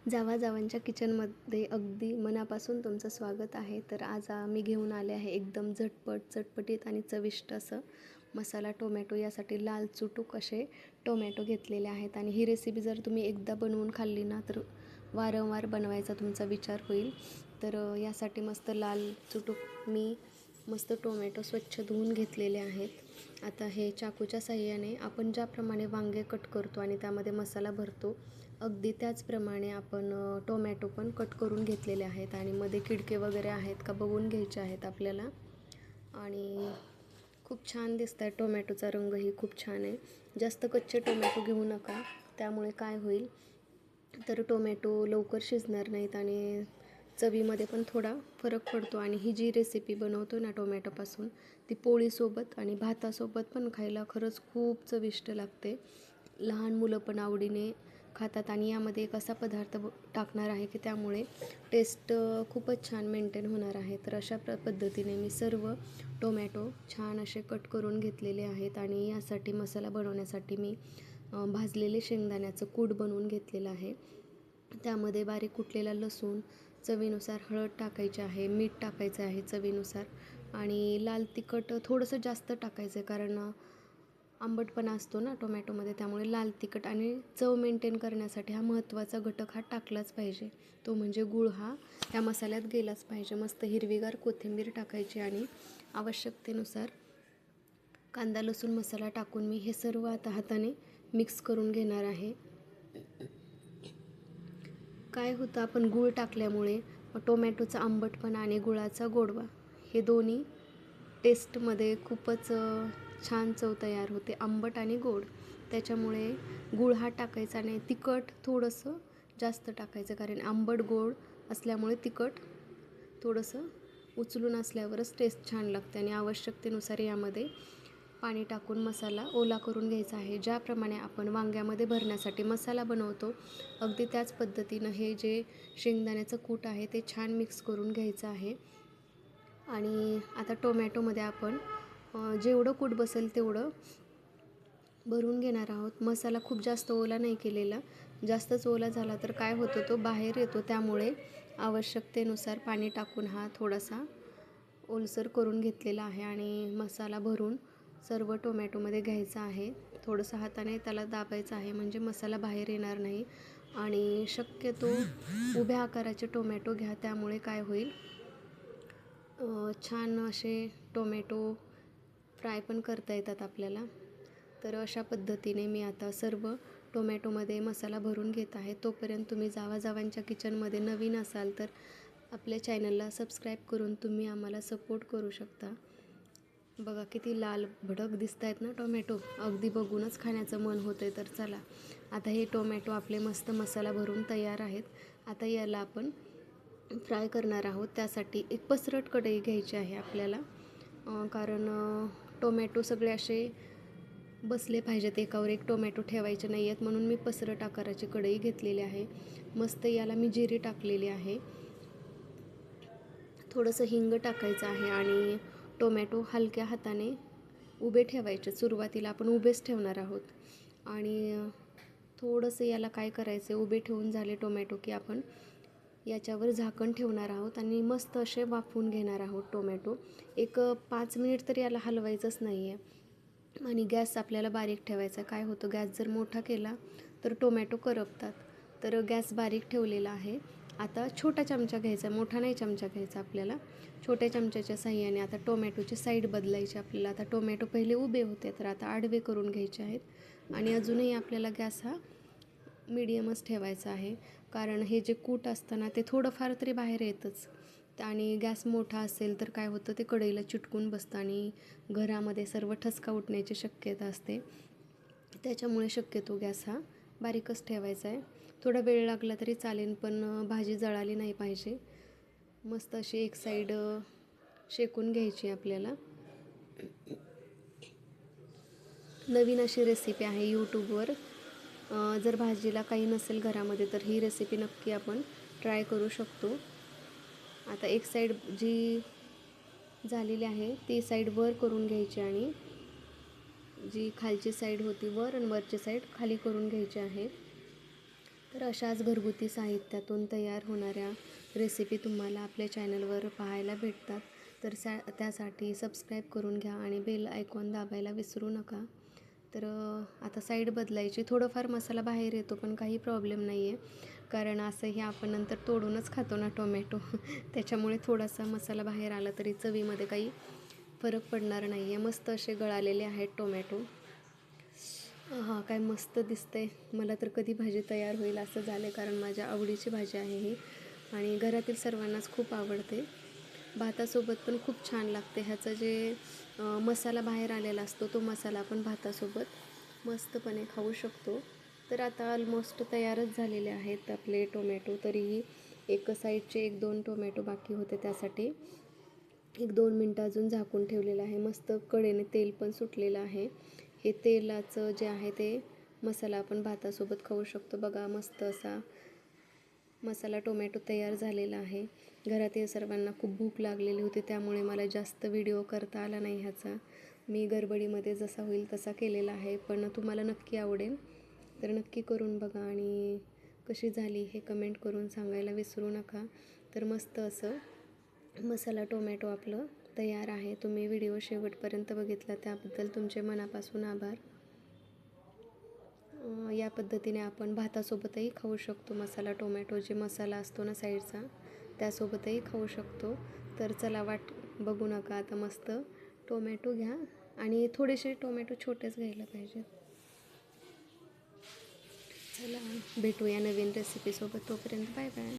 जावा जावांच्या किचनमध्ये अगदी मनापासून तुमचं स्वागत आहे. तर आज मी घेऊन आले आहे एकदम झटपट, चटपटीत आणि चविष्ट असं मसाला टोमॅटो. यासाठी लाल चुटूक असे टोमॅटो घेतलेले आहेत आणि ही रेसिपी जर तुम्ही एकदा बनवून खाल्ली ना तर वारंवार बनवायचा तुमचा विचार होईल. तर यासाठी मस्त लाल चुटूक मी मस्त टोमॅटो स्वच्छ धुवून घेतलेले आहेत. आता हे चाकूच्या साहाय्याने आपण ज्याप्रमाणे वांगे कट करतो आणि त्यामध्ये मसाला भरतो अगदी त्याचप्रमाणे आपण टोमॅटो पण कट करून घेतलेले आहेत आणि मध्ये किडके वगैरे आहेत का बघून घ्यायचे आहेत आपल्याला. आणि खूप छान दिसत आहे, टोमॅटोचा रंगही खूप छान आहे. जास्त कच्चे टोमॅटो घेऊ नका, त्यामुळे काय होईल तर टोमॅटो लवकर शिजणार नाहीत आणि चवीमध्ये पण थोडा फरक पडतो. आणि ही जी रेसिपी बनवतो ना टोमॅटोपासून, ती पोळीसोबत आणि भातासोबत पण खायला खरंच खूप चविष्ट लागते. लहान मुलं पण आवडीने खातात आणि यामध्ये एक असा पदार्थ टाकणार आहे की त्यामुळे टेस्ट खूपच छान मेंटेन होणार आहे. तर अशा पद्धतीने मी सर्व टोमॅटो छान असे कट करून घेतलेले आहेत. आणि यासाठी मसाला बनवण्यासाठी मी भाजलेले शेंगदाण्याचं कूट बनवून घेतलेलं आहे. त्यामध्ये बारीक कुटलेला लसूण, चवीनुसार हळद टाकायची आहे, मीठ टाकायचं आहे चवीनुसार आणि लाल तिखट थोडंसं जास्त टाकायचं आहे कारण आंबटपणा असतो ना टोमॅटोमध्ये, त्यामुळे लाल तिखट आणि चव मेंटेन करण्यासाठी हा महत्त्वाचा घटक हा टाकलाच पाहिजे, तो म्हणजे गूळ हा त्या मसाल्यात गेलाच पाहिजे. मस्त हिरवीगार कोथिंबीर टाकायची आणि आवश्यकतेनुसार कांदा लसूण मसाला टाकून मी हे सर्व आता हाताने मिक्स करून घेणार आहे. काय होतं, आपण गूळ टाकल्यामुळे टोमॅटोचा आंबटपणा आणि गुळाचा गोडवा हे दोन्ही टेस्टमध्ये खूपच छान चव तयार होते, आंबट आणि गोड. त्याच्यामुळे गूळ हा टाकायचा नाही. तिखट थोडंसं जास्त टाकायचं कारण आंबट गोड असल्यामुळे तिखट थोडंसं उचलून असल्यावरच टेस्ट छान लागते. आणि आवश्यकतेनुसार यामध्ये पाणी टाकून मसाला ओला करून घ्यायचा आहे. ज्याप्रमाणे आपण वांग्यामध्ये भरण्यासाठी मसाला बनवतो अगदी त्याच पद्धतीनं हे जे शेंगदाण्याचं कूट आहे ते छान मिक्स करून घ्यायचं आहे. आणि आता टोमॅटोमध्ये आपण जेवढं कूट बसेल तेवढं भरून घेणार आहोत. मसाला खूप जास्त ओला नाही केलेला, जास्तच ओला झाला तर काय होतं तो बाहेर येतो, त्यामुळे आवश्यकतेनुसार पाणी टाकून हा थोडासा ओलसर करून घेतलेला आहे. आणि मसाला भरून सर्व टोमॅटोमध्ये घ्यायचा आहे. थोडंसं हाताने त्याला दाबायचं आहे म्हणजे मसाला बाहेर येणार नाही. आणि शक्यतो उभ्या आकाराचे टोमॅटो घ्या, त्यामुळे काय होईल छान असे टोमॅटो फ्राय पण करता येतात आपल्याला. तर अशा पद्धतीने मी आता सर्व टोमॅटोमध्ये मसाला भरून घेत आहे. तोपर्यंत तुम्ही जावा जावांच्या किचनमध्ये नवीन असाल तर आपल्या चॅनलला सबस्क्राईब करून तुम्ही आम्हाला सपोर्ट करू शकता. बघा किती लाल भडक दिसत आहेत ना टोमॅटो, अगदी बघूनच खाण्याचं मन होतं आहे. तर चला, आता हे टोमॅटो आपले मस्त मसाला भरून तयार आहेत. आता याला आपण फ्राय करणार आहोत. त्यासाठी एक पसरट कढई घ्यायची आहे आपल्याला, कारण टोमॅटो सगळे असे बसले पाहिजेत, एकावर एक टोमॅटो ठेवायचे नाही आहेत, म्हणून मी पसरट आकाराची कढई घेतलेली आहे. मस्त याला मी जिरे टाकलेली आहे, थोडंसं हिंग टाकायचं आहे आणि टोमॅटो हलक्या हाताने उभे ठेवायचे. सुरुवातीला आपण उभेच ठेवणार आहोत. आणि थोडंसं याला काय करायचं आहे, उभे ठेवून झाले टोमॅटो की आपण याच्यावर झाकण ठेवणार आहोत आणि मस्त असे वाफवून घेणार आहोत टोमॅटो. एक 5 मिनिट तर याला हलवायचंच नाही आहे. आणि गॅस आपल्याला बारीक ठेवायचा. काय होतं, गॅस जर मोठा केला तर टोमॅटो करपतात. तर गॅस बारीक ठेवलेला आहे. आता छोटा चमचा घ्यायचा, मोठा नाही चमचा घ्यायचा आपल्याला. छोट्या चमच्याच्या साहाय्याने आता टोमॅटोची साईड बदलायची आपल्याला. आता टोमॅटो पहिले उभे होते तर आता आडवे करून घ्यायचे आहेत. आणि अजूनही आपल्याला गॅस हा मीडियमच ठेवायचा आहे, कारण हे जे कूट असतं ना ते थोडंफार तरी बाहेर येतंच. आणि गॅस मोठा असेल तर काय होतं, ते कढईला चिटकून बसतं आणि घरामध्ये सर्व ठसका उठण्याची शक्यता असते. त्याच्यामुळे शक्यतो गॅस हा बारीकच ठेवायचा आहे. थोडा वेळ लागला तरी चालेल, पण भाजी जळाली नाही पाहिजे. मस्त अशी एक साईड शेकून घ्यायची आपल्याला. नवीन अशी रेसिपी आहे यूट्यूबवर. जर भाजीला काही नसेल घरामध्ये तर ही रेसिपी नक्की आपण ट्राय करू शकतो. आता एक साईड जी झालेली आहे ती साईड वर करून घ्यायची आणि जी खालची साईड होती वर आणि वरची साईड खाली करून घ्यायची आहे. तर अशाच घरगुती साहित्यातून तयार होणाऱ्या रेसिपी तुम्हाला आपल्या चॅनलवर पाहायला भेटतात. तर त्यासाठी सबस्क्राईब करून घ्या आणि बेल आयकॉन दाबायला विसरू नका. तर आता साईड बदलायची. थोडंफार मसाला बाहेर येतो पण काही प्रॉब्लेम नाही आहे, कारण असंही आपण नंतर तोडूनच खातो ना टोमॅटो. त्याच्यामुळे थोडासा मसाला बाहेर आला तरी चवीमध्ये काही फरक पडणार नाही आहे. मस्त असे गळालेले आहेत टोमॅटो. हां, काय मस्त दिसतंय. मला तर कधी भाजी तयार होईल असं झालं आहे, कारण माझ्या आवडीची भाजी आहे ही आणि घरातील सर्वांनाच खूप आवडते. भातासोबत पण खूप छान लागते. ह्याचा जे मसाला बाहेर आलेला असतो तो मसाला आपण भातासोबत मस्तपणे खाऊ शकतो. तर आता ऑलमोस्ट तयारच झालेले आहेत आपले टोमॅटो. तरीही एक साईडचे 1-2 टोमॅटो बाकी होते, त्यासाठी 1-2 मिनटं अजून झाकून ठेवलेलं आहे. मस्त कडेने तेल पण सुटलेलं आहे. हे तेलाचं जे आहे ते मसाला आपण भातासोबत खाऊ शकतो. बघा मस्त असा मसाला टोमॅटो तयार झालेला आहे. घरातील सर्वांना खूप भूक लागलेली होती, त्यामुळे मला जास्त व्हिडिओ करता आला नाही ह्याचा. मी गडबडीमध्ये जसा होईल तसा केलेला आहे, पण तुम्हाला नक्की आवडेल. तर नक्की करून बघा आणि कशी झाली हे कमेंट करून सांगायला विसरू नका. तर मस्त असं मसाला टोमॅटो आपलं तयार आहे. तुम्ही व्हिडिओ शेवटपर्यंत बघितला त्याबद्दल तुमचे मनापासून आभार. या पद्धतीने आपण भातासोबतही खाऊ शकतो. मसाला टोमॅटो जे मसाला असतो ना साईडचा, त्यासोबतही खाऊ शकतो. तर चला वाट बघू नका, आता मस्त टोमॅटो घ्या आणि थोडेसे टोमॅटो छोटेच घ्यायला पाहिजेत. चला भेटूया नवीन रेसिपीसोबत. तोपर्यंत बाय बाय.